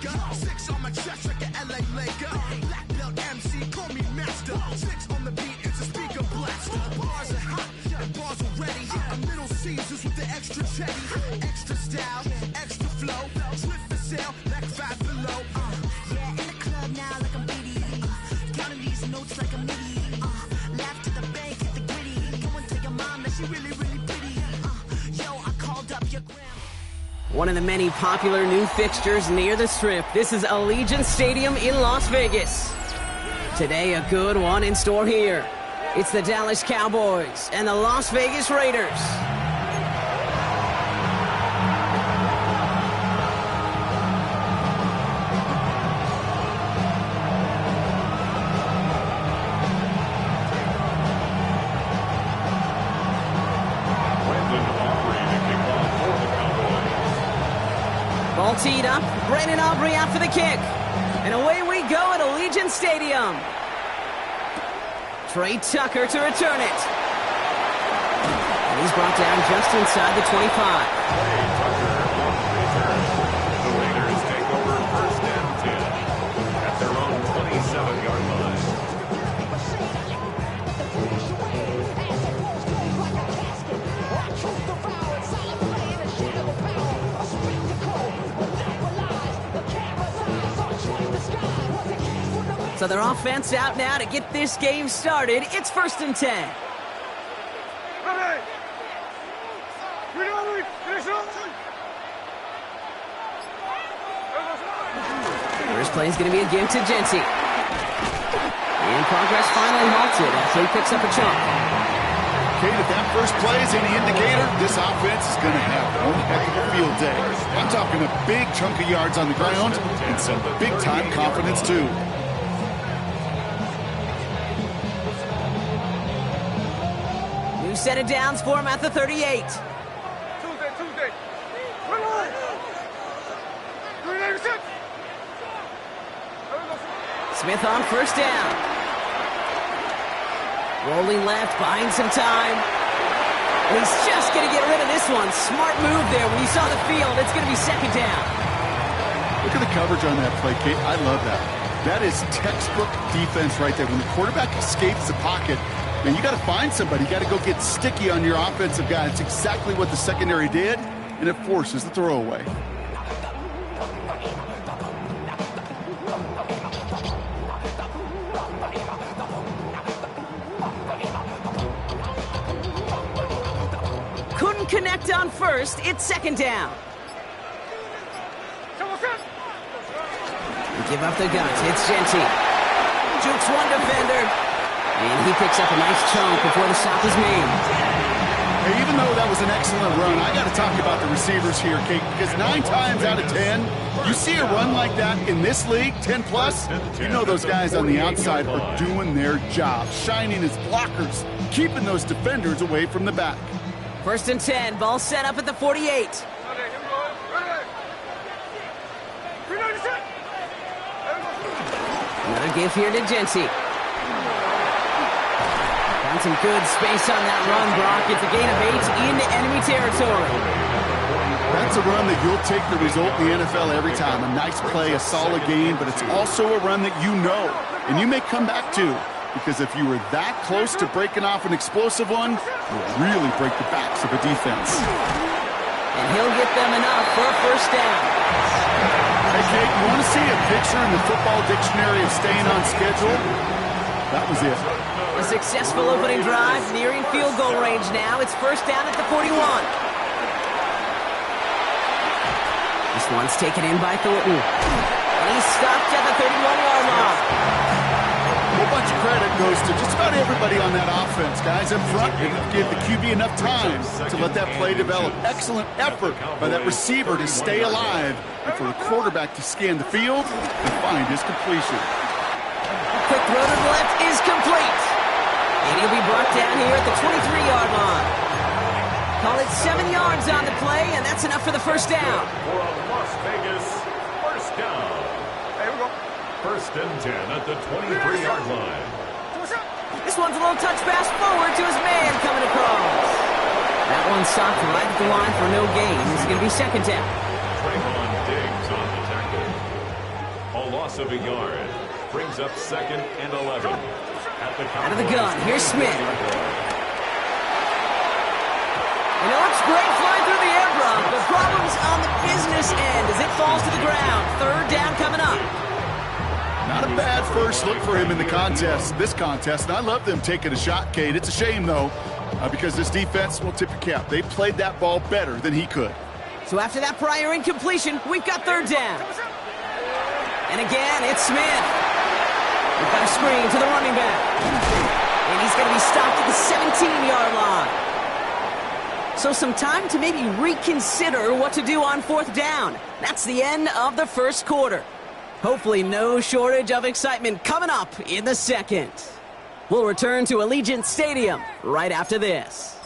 6 on my chest like an LA Laker. Black belt MC, call me master. 6 on the beat, it's a speaker blaster. Bars are hot and bars are ready. A Middle Caesars with the extra chetty. Extra style, extra flow. Swift for sale, like 5 below. Yeah, in the club now like I'm Biddy. Counting these notes like a MIDI. Laugh to the bank, hit the gritty. Go and tell your mom that she really, really pretty. Yo, I called up your grandma. One of the many popular new fixtures near the Strip. This is Allegiant Stadium in Las Vegas. Today, a good one in store here. It's the Dallas Cowboys and the Las Vegas Raiders. Ball teed up, Brandon Aubrey out for the kick. And away we go at Allegiant Stadium. Trey Tucker to return it. And he's brought down just inside the 25. Trey Tucker on the return. The Raiders take over 1st and 10 at their own 27-yard line. So their offense out now to get this game started. It's 1st and 10. First play is going to be a give to Genty. And progress finally halted after he picks up a chunk. Kate, if that first play is any indicator, this offense is going to have one heck of a field day. I'm talking a big chunk of yards on the ground and some big-time confidence, too. New set of downs for him at the 38. Smith on 1st down. Rolling left, buying some time. And he's just going to get rid of this one. Smart move there when he saw the field. It's going to be 2nd down. Look at the coverage on that play, Kate. I love that. That is textbook defense right there. When the quarterback escapes the pocket, man, you got to find somebody. You got to go get sticky on your offensive guy. It's exactly what the secondary did, and it forces the throwaway. Couldn't connect on 1st. It's 2nd down. They give up the guns. It's Genty. Jukes one defender. And he picks up a nice chunk before the stop is made. Hey, even though that was an excellent run, I got to talk about the receivers here, Kate, because 9 times out of 10, you see a run like that in this league, 10 plus, you know those guys on the outside are doing their job, shining as blockers, keeping those defenders away from the back. 1st and 10, ball set up at the 48. Another give here to Genty. Found some good space on that run, Brock. It's a gain of 8 into enemy territory. That's a run that you'll take the result in the NFL every time. A nice play, a solid gain, but it's also a run that you know, and you may come back to, because if you were that close to breaking off an explosive one, you'll really break the backs of a defense. And he'll get them enough for a 1st down. Hey, Kate, you want to see a picture in the football dictionary of staying on schedule? That was it. A successful opening drive, nearing field goal range now. It's 1st down at the 41. This one's taken in by Thornton. And he's stopped at the 31-yard line. A whole bunch of credit goes to just about everybody on that offense. Guys up front, they give the QB enough time to let that play develop. Excellent effort by that receiver to stay alive and for the quarterback to scan the field and find his completion. Quick throw to the left is complete. And he'll be brought down here at the 23-yard line. Call it 7 yards on the play, and that's enough for the 1st down. For a Las Vegas 1st down. Here we go. 1st and 10 at the 23-yard line. This one's a little touch pass forward to his man coming across. That one stopped right at the line for no gain. This is going to be 2nd down. Trayvon Diggs on the tackle. loss of a yard. Brings up 2nd and 11. Out of the gun, here's Smith. You know, it's great flying through the air, Brock, but problems on the business end as it falls to the ground. 3rd down coming up. Not a bad first look for him in the this contest, and I love them taking a shot, Kate. It's a shame, though, because this defense will tip your cap. They played that ball better than he could. So after that prior incompletion, we've got 3rd down. And again, it's Smith. We've got a screen to the running back. And he's going to be stopped at the 17-yard line. So some time to maybe reconsider what to do on 4th down. That's the end of the first quarter. Hopefully no shortage of excitement coming up in the 2nd. We'll return to Allegiant Stadium right after this.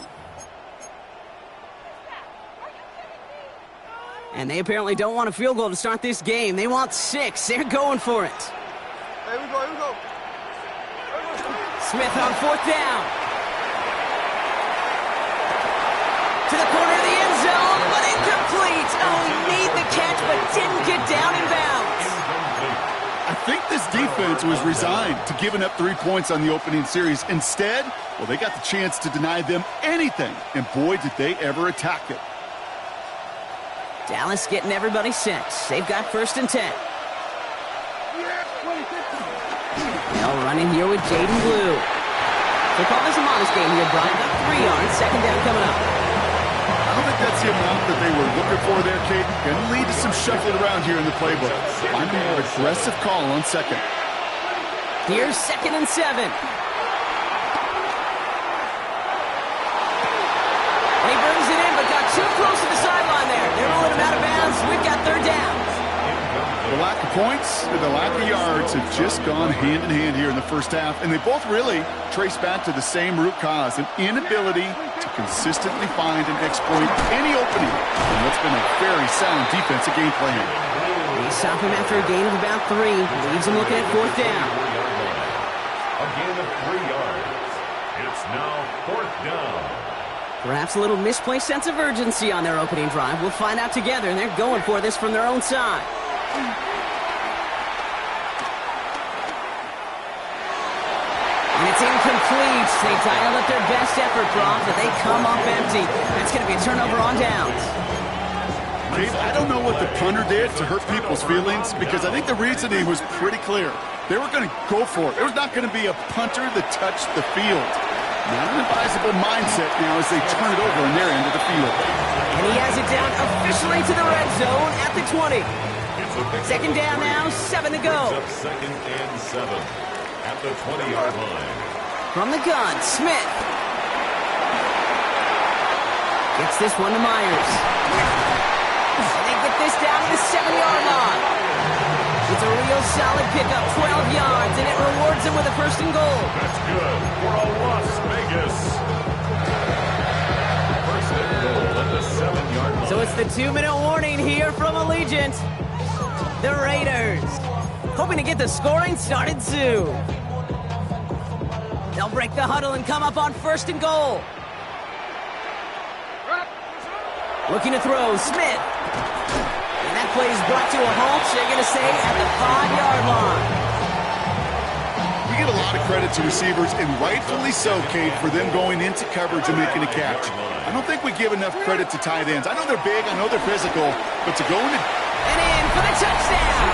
And they apparently don't want a field goal to start this game. They want 6. They're going for it. Here we go. Smith on 4th down. To the corner of the end zone, but incomplete. Oh, he made the catch, but didn't get down in bounds. I think this defense was resigned to giving up 3 points on the opening series. Instead, well, they got the chance to deny them anything, and boy, did they ever attack it. Dallas getting everybody set. They've got 1st and 10. They'll running here with Jaden Blue. They call this a modest game here, Brian. Got 3 yards, 2nd down coming up. I don't think that's the amount that they were looking for there, Kate. Going to lead to some shuffling around here in the playbook. Find a more aggressive call on 2nd. Here's 2nd and 7. And he brings it in, but got too close to the sideline there. They're rolling him out of bounds. We've got 3rd down. The lack of points and the lack of yards have just gone hand in hand here in the first half, and they both really trace back to the same root cause, an inability to consistently find and exploit any opening in what's been a very sound defensive game plan. They stop him after a gain of about 3. Leaves him looking at 4th down. A gain of 3 yards. It's now 4th down. Perhaps a little misplaced sense of urgency on their opening drive. We'll find out together, and they're going for this from their own side. And it's incomplete. They dialed up their best effort, Brock, but they come up empty. That's going to be a turnover on downs. Dave, I don't know what the punter did to hurt people's feelings, because I think the reasoning was pretty clear. They were going to go for it. There was not going to be a punter that touched the field. Not an advisable mindset now as they turn it over on their end of the field. And he has it down officially to the red zone at the 20. 2nd down now, 7 to go. 2nd and 7 at the 20-yard line. From the gun, Smith. Gets this one to Myers. And they get this down to the 7-yard line. It's a real solid pickup, 12 yards, and it rewards them with a 1st and goal. That's good for a Las Vegas. 1st and goal at the 7-yard line. So it's the 2-minute warning here from Allegiant. The Raiders hoping to get the scoring started soon. They'll break the huddle and come up on 1st and goal. Looking to throw, Smith. And that play is brought to a halt, they're going to say, at the 5-yard line. You get a lot of credit to receivers, and rightfully so, Kate, for them going into coverage and making a catch. I don't think we give enough credit to tight ends. I know they're big, I know they're physical, but to go into... And in for the touchdown!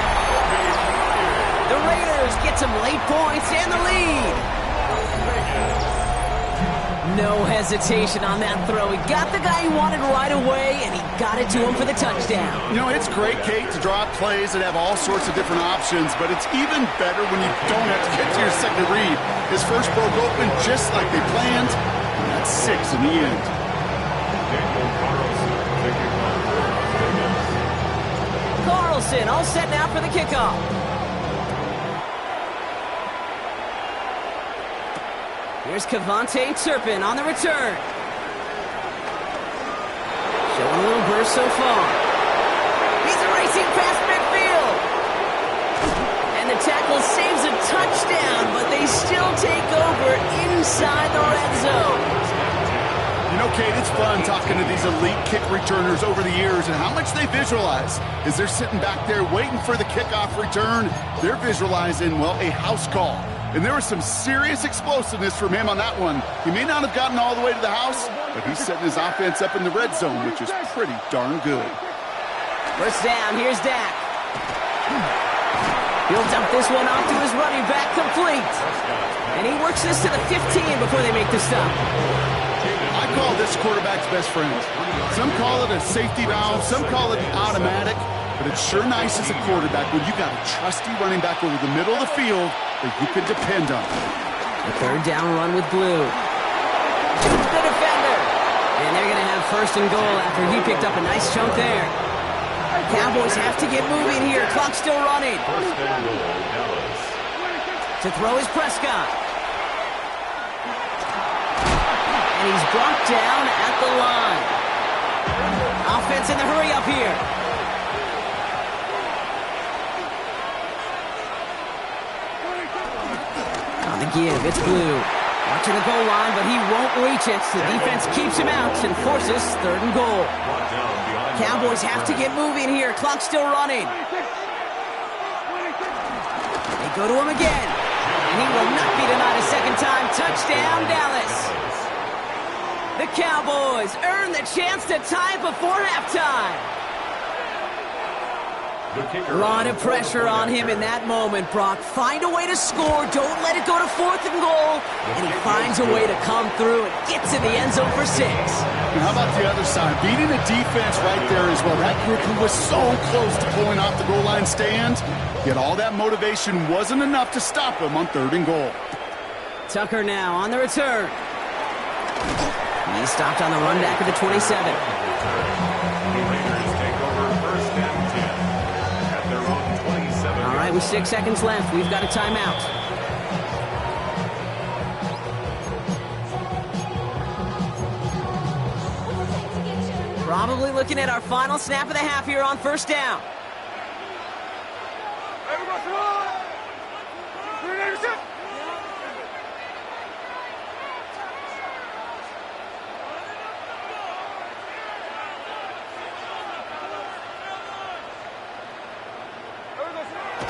The Raiders get some late points and the lead. No hesitation on that throw. He got the guy he wanted right away, and he got it to him for the touchdown. You know, it's great, Kate, to draw up plays that have all sorts of different options, but it's even better when you don't have to get to your second read. His first broke open just like they planned, and that's 6 in the end. Carlson all set now for the kickoff. Here's Kavontae Turpin on the return. Showing a little burst so far. He's racing past midfield. And the tackle saves a touchdown, but they still take over inside the red zone. You know, Kate, it's fun talking to these elite kick returners over the years and how much they visualize. As they're sitting back there waiting for the kickoff return, they're visualizing, well, a house call. And there was some serious explosiveness from him on that one. He may not have gotten all the way to the house, but he's setting his offense up in the red zone, which is pretty darn good. First down, here's Dak. He'll dump this one off to his running back, complete. And he works this to the 15 before they make the stop. I call this quarterback's best friend. Some call it a safety valve, some call it automatic, but it's sure nice as a quarterback when you got a trusty running back over the middle of the field that you can depend on. The third down run with Blue. The defender. And they're going to have first and goal after he picked up a nice chunk there. Cowboys have to get moving here. Clock still running. First and goal, Dallas. To throw is Prescott. And he's brought down at the line. Offense in the hurry up here. On the give, it's Blue. Watching the goal line, but he won't reach it. The defense keeps him out and forces third and goal. Cowboys have to get moving here. Clock still running. They go to him again. And he will not be denied a second time. Touchdown, Dallas. The Cowboys earn the chance to tie before halftime. A lot of pressure on him in that moment, Brock. Find a way to score. Don't let it go to fourth and goal. And he finds a way to come through and gets in the end zone for 6. And how about the other side? Beating the defense right there as well. That group who was so close to pulling off the goal line stand, yet all that motivation wasn't enough to stop him on third and goal. Tucker now on the return. He stopped on the run back at the 27. All right, with 6 seconds left, we've got a timeout. Probably looking at our final snap of the half here on first down.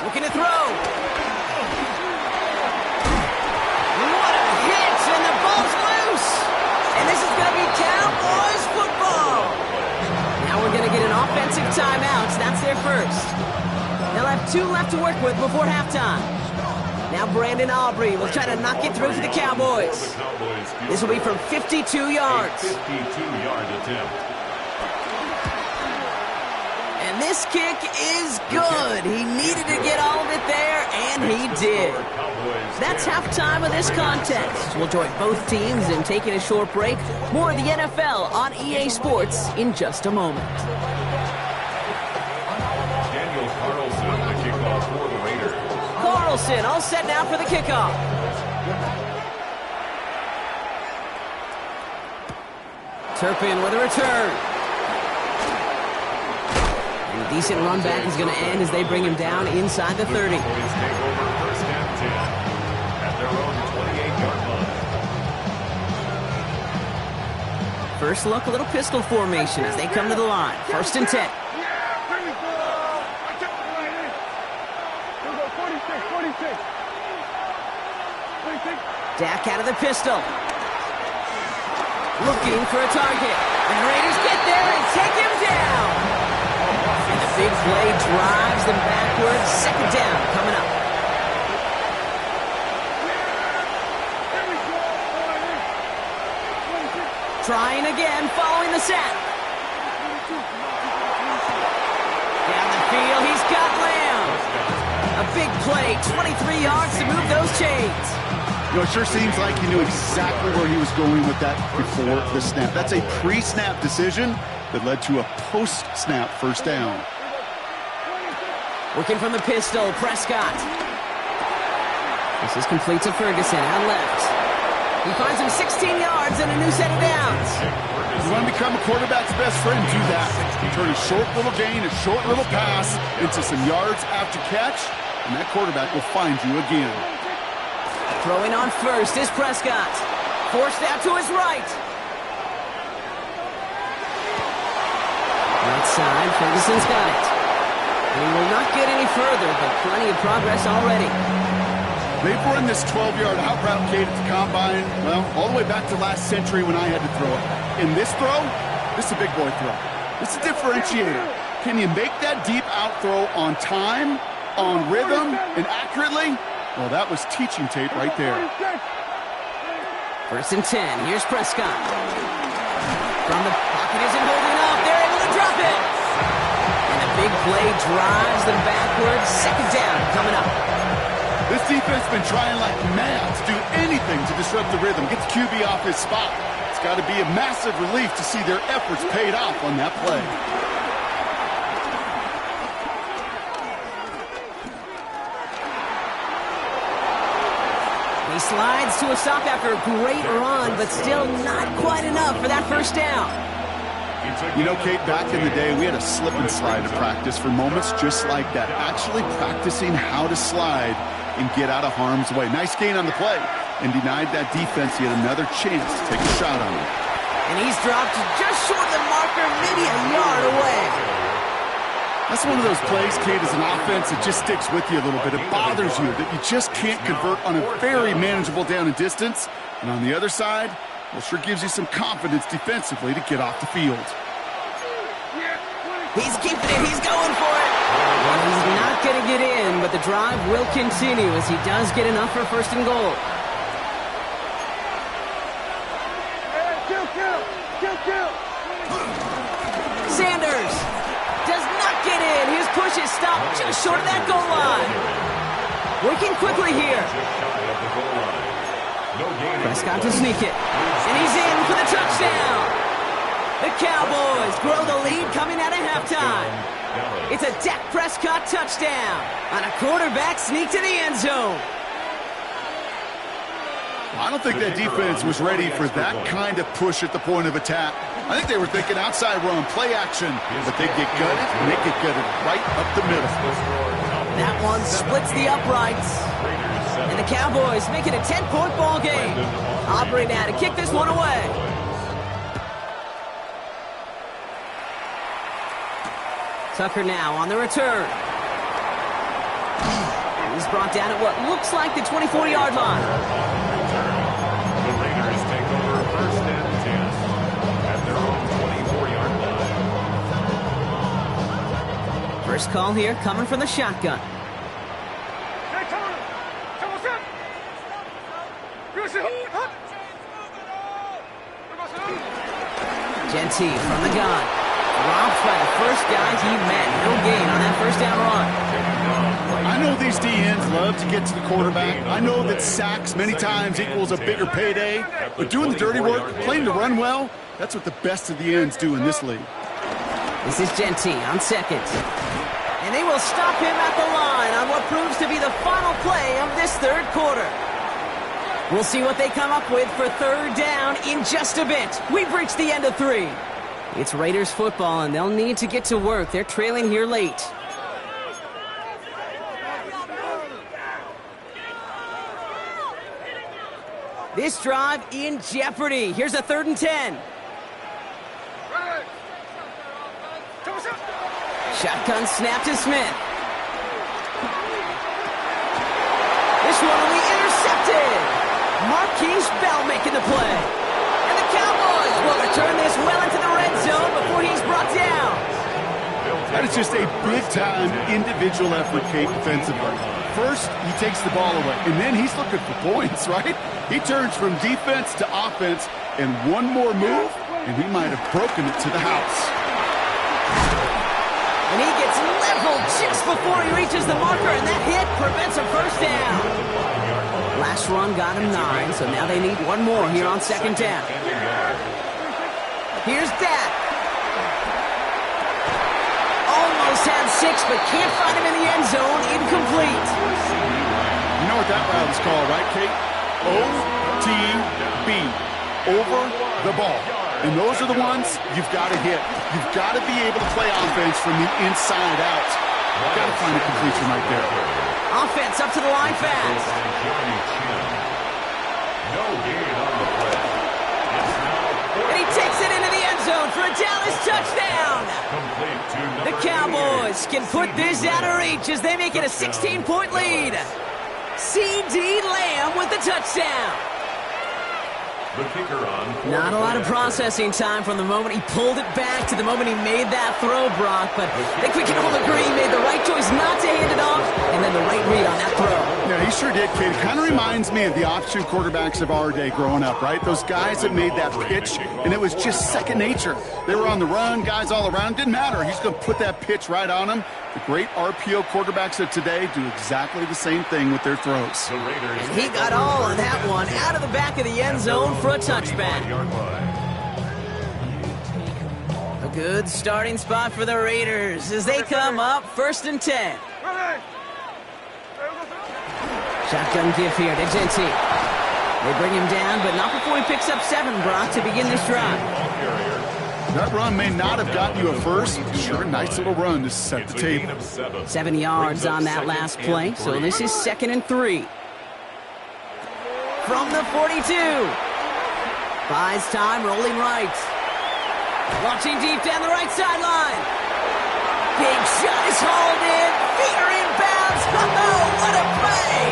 Looking to throw. What a hit, and the ball's loose. And this is going to be Cowboys football. Now we're going to get an offensive timeout. That's their first. They'll have 2 left to work with before halftime. Now Brandon Aubrey will try to knock it through for the Cowboys. This will be from 52 yards. 52-yard attempt. And this kick is good. He needed to get all of it there, and he did. That's halftime of this contest. We'll join both teams in taking a short break. More of the NFL on EA Sports in just a moment. Daniel Carlson, the kickoff for the Raiders. Carlson all set now for the kickoff. Turpin with a return. And a decent run back is going to end as they bring him down inside the 30. Boys take over first and 10 at their own 28-yard line. First look, a little pistol formation as they come to the line. First and 10. Dak out of the pistol. Looking for a target. And the Raiders get there and take him down. And the big play drives them backwards. Second down coming up. Trying again, following the set. Down the field, he's got Lamb. A big play, 23 yards to move those chains. You know, it sure seems like he knew exactly where he was going with that before the snap. That's a pre-snap decision that led to a post-snap first down. Working from the pistol, Prescott. This is complete to Ferguson, out left. He finds him 16 yards and a new set of downs. You want to become a quarterback's best friend, do that. Turn a short little gain, a short little pass into some yards after catch, and that quarterback will find you again. Throwing on first is Prescott. Forced out to his right. inside. Ferguson's got it. And he will not get any further, but plenty of progress already. They've run this 12-yard out route, Kate, at the combine, well, all the way back to last century when I had to throw it. In this throw, this is a big boy throw. This is a differentiator. Can you make that deep out throw on time, on rhythm, and accurately? Well, that was teaching tape right there. 1st and 10. Here's Prescott. From the pocket isn't holding up. They're able to drop it. And a big play drives them backwards. 2nd down coming up. This defense has been trying like mad to do anything to disrupt the rhythm, get the QB off his spot. It's got to be a massive relief to see their efforts paid off on that play. He slides to a stop after a great run, but still not quite enough for that 1st down. You know, Kate, back in the day, we had a slip and slide to practice for moments just like that. Actually practicing how to slide and get out of harm's way. Nice gain on the play, and denied that defense yet another chance to take a shot on him. And he's dropped just short of the marker, maybe a yard away. That's one of those plays, Kate, as an offense that just sticks with you a little bit. It bothers you that you just can't convert on a very manageable down and distance. And on the other side, well, sure gives you some confidence defensively to get off the field. He's keeping it. He's going for it. And he's not going to get in, but the drive will continue as he does get enough for 1st and goal. Sanders does not get in. His push is stopped just short of that goal line. Working quickly here. Prescott to sneak it. And he's in for the touchdown. The Cowboys grow the lead coming out of halftime. It's a Dak Prescott touchdown on a quarterback sneak to the end zone. I don't think that defense was ready for that kind of push at the point of attack. I think they were thinking outside run, play action, but they get gutted, and they get gutted right up the middle. That one splits the uprights. And the Cowboys make it a 10-point ball game. Aubrey now to kick this one away. Tucker now on the return. He's brought down at what looks like the 24-yard line. The Raiders take over 1st and 10 at their own 24-yard line. First call here coming from the shotgun. Genty from the gun. Robbed by the first guy he met. No gain on that 1st down run. I know these DNs love to get to the quarterback. I know that sacks many times equals a bigger payday. But doing the dirty work, playing to run well, that's what the best of the ends do in this league. This is Genty on 2nd. And they will stop him at the line on what proves to be the final play of this 3rd quarter. We'll see what they come up with for 3rd down in just a bit. We've reached the end of 3. It's Raiders football, and they'll need to get to work. They're trailing here late. This drive in jeopardy. Here's a 3rd and 10. Shotgun snap to Smith. This one will be intercepted. Marquise Bell making the play. And the Cowboys will return this well into the red zone before he's brought down. That is just a big-time individual effort, Kate, defensively. First, he takes the ball away, and then he's looking for points, right? He turns from defense to offense, and one more move, and he might have broken it to the house. And he gets leveled just before he reaches the marker, and that hit prevents a 1st down. Last run got him 9, so now they need one more here on 2nd down. Here's Dak. Almost had 6, but can't find him in the end zone. Incomplete. You know what that route is called, right, Kate? OTB. Over the ball. And those are the ones you've got to hit. You've got to be able to play offense from the inside out. You've got to find a completion right there. Offense up to the line fast. No gain on the play. And he takes it into the end zone for a Dallas touchdown. The Cowboys can put this out of reach as they make it a 16-point lead. C.D. Lamb with the touchdown. The kicker on. Not a lot of processing time from the moment he pulled it back to the moment he made that throw, Brock. But I think we can all agree he made the right choice not to hand it off, and then the right read on that throw. Yeah, he sure did, kid. Kind of reminds me of the option quarterbacks of our day growing up, right? Those guys that made that pitch, and it was just second nature. They were on the run, guys all around. Didn't matter. He's going to put that pitch right on them. The great RPO quarterbacks of today do exactly the same thing with their throws. And he got all of that one out of the back of the end zone for a touchback. A good starting spot for the Raiders as they come up 1st and 10. Shotgun give here to Genty. They bring him down, but not before he picks up 7, Brock, to begin this drive. That run may not have gotten you a first. Sure, nice little run to set the table. 7 yards on that last play, so this is 2nd and 3. From the 42. Buys time, rolling right. Launching deep down the right sideline. Big shot is hauled in. Feet are inbounds. Oh, what a play!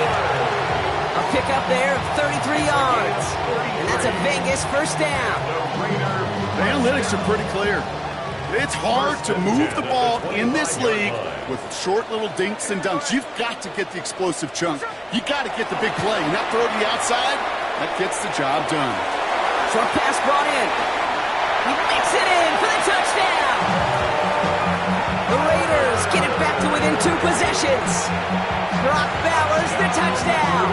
A pickup there of 33 yards. And that's a Vegas first down. The analytics are pretty clear. It's hard to move the ball in this league with short little dinks and dunks. You've got to get the explosive chunk. You got to get the big play. And that throw to the outside, that gets the job done. Short pass brought in. He makes it in for the touchdown. The Raiders get it back to within 2 possessions. Brock Bowers the touchdown.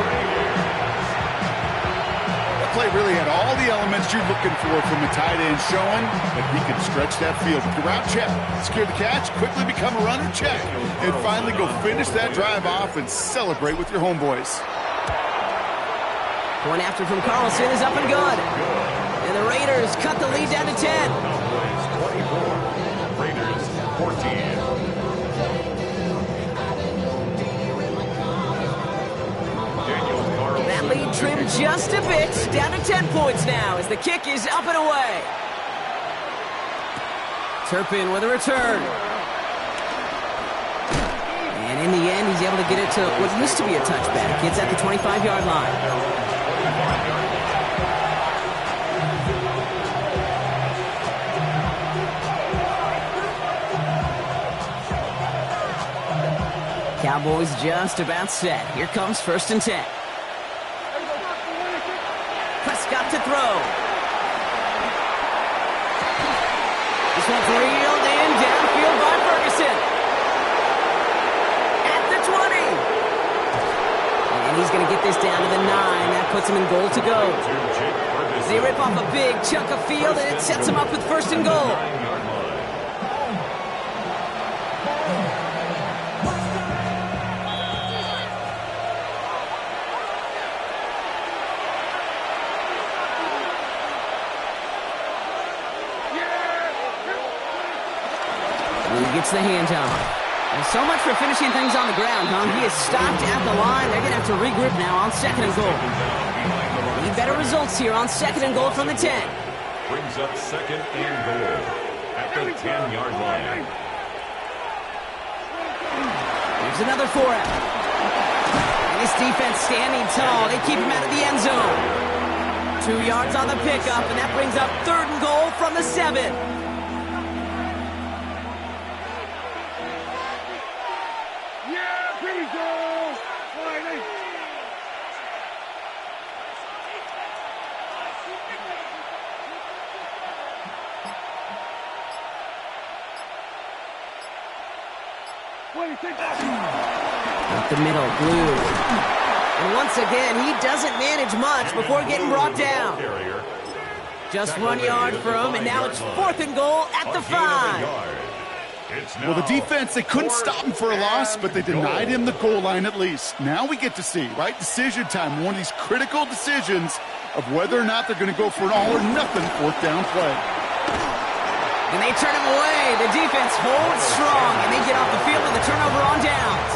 Play really had all the elements you're looking for from a tight end, showing that he can stretch that field. With your route check, secure the catch, quickly become a runner check, and finally go finish that drive off and celebrate with your homeboys. Point after from Carlson is up and good. And the Raiders cut the lead down to 10. Raiders 14. That lead trimmed just a bit, down to 10 points now as the kick is up and away. Turpin with a return. And in the end, he's able to get it to what used to be a touchback. It's at the 25-yard line. Cowboys just about set. Here comes 1st and 10. Prescott to throw. This one's reeled in downfield by Ferguson. At the 20. And he's going to get this down to the 9. That puts him in goal to go. They rip off a big chunk of field, and it sets him up with 1st and goal. Gets the handoff. And so much for finishing things on the ground, huh? He is stopped at the line. They're going to have to regroup now on 2nd and goal. Need better results here on 2nd and goal from the 10. Brings up 2nd and goal at the 10-yard line. There's another for him. And this defense standing tall. They keep him out of the end zone. 2 yards on the pickup, and that brings up 3rd and goal from the 7. Up the middle, Blue. And once again, he doesn't manage much before getting brought down. Just 1 yard from him, and now it's 4th and goal at the 5. Well, the defense, they couldn't stop him for a loss, but they denied him the goal line at least. Now we get to see, right? Decision time, one of these critical decisions of whether or not they're going to go for an all-or-nothing 4th down play. And they turn him away. The defense holds strong, and they get off the field with a turnover on downs.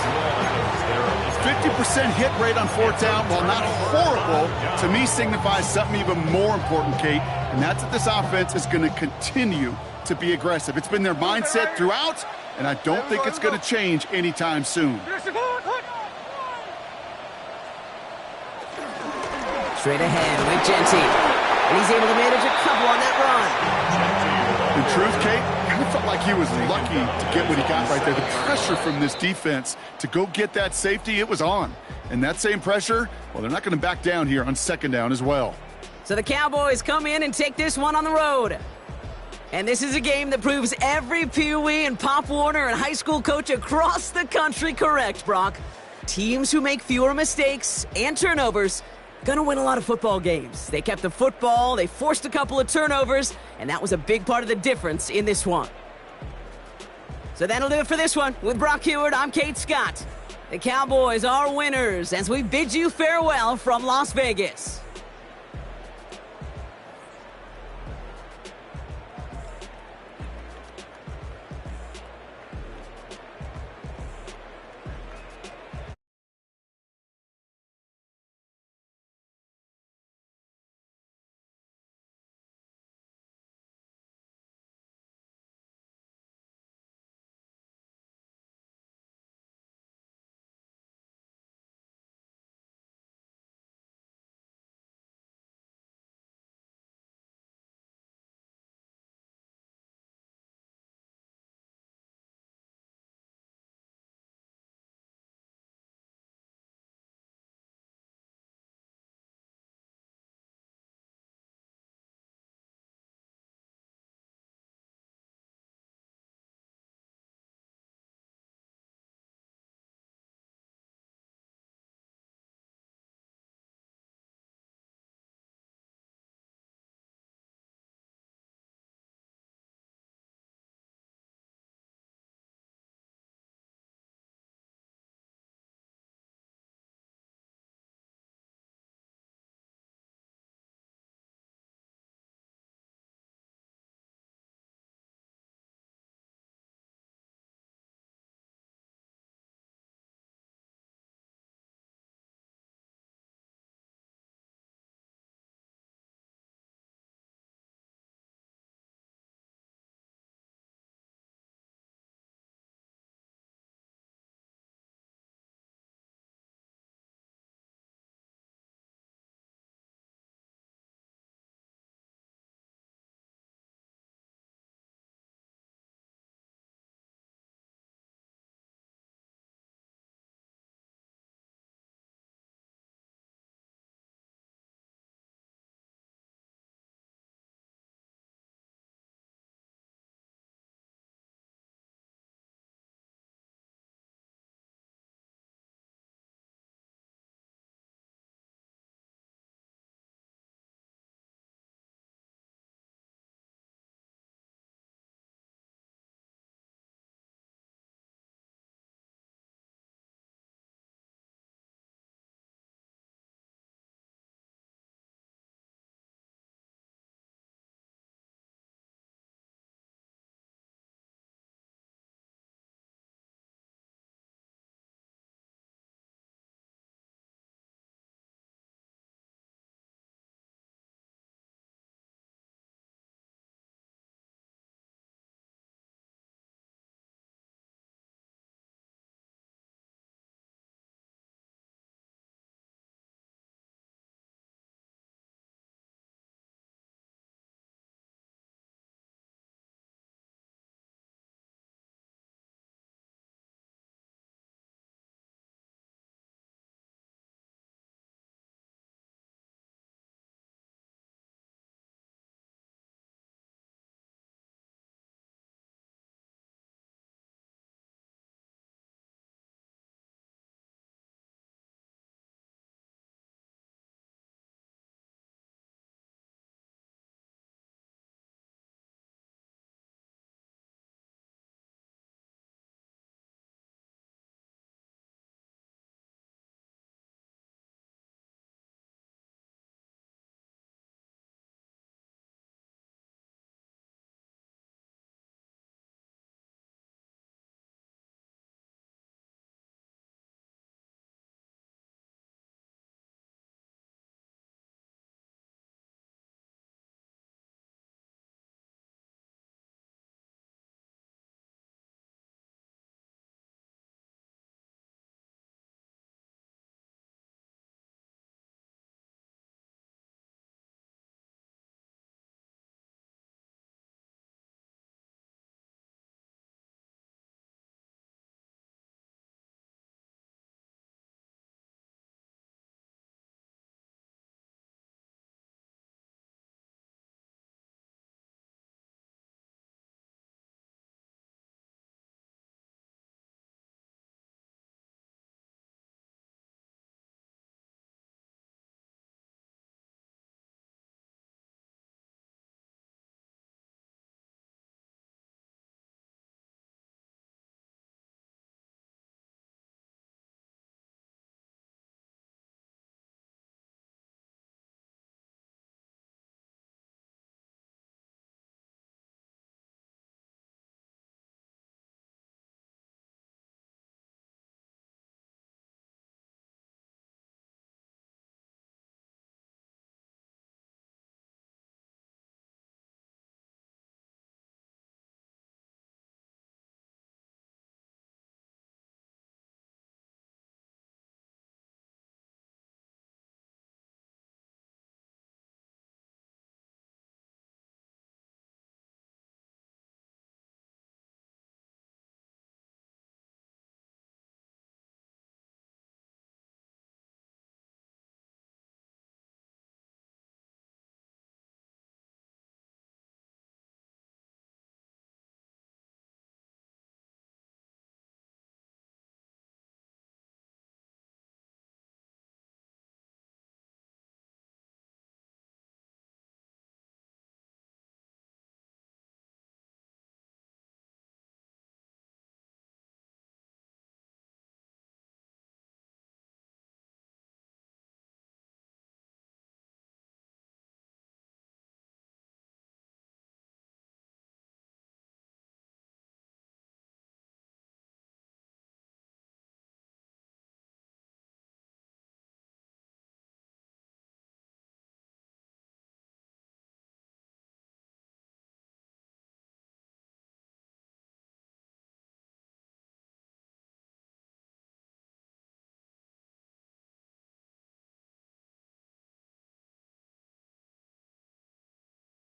50% hit rate on fourth down, while not horrible, to me signifies something even more important, Kate, and that's that this offense is going to continue to be aggressive. It's been their mindset throughout, and I don't think it's going to change anytime soon. Straight ahead with Genty. And he's able to manage a couple on that run. In truth, Kate, kind of felt like he was lucky to get what he got right there. The pressure from this defense to go get that safety, it was on. And that same pressure, well, they're not going to back down here on second down as well. So the Cowboys come in and take this one on the road. And this is a game that proves every Pee Wee and Pop Warner and high school coach across the country correct, Brock. Teams who make fewer mistakes and turnovers gonna win a lot of football games. They kept the football, they forced a couple of turnovers, and that was a big part of the difference in this one. So that'll do it for this one. With Brock Heward, I'm Kate Scott. The Cowboys are winners as we bid you farewell from Las Vegas.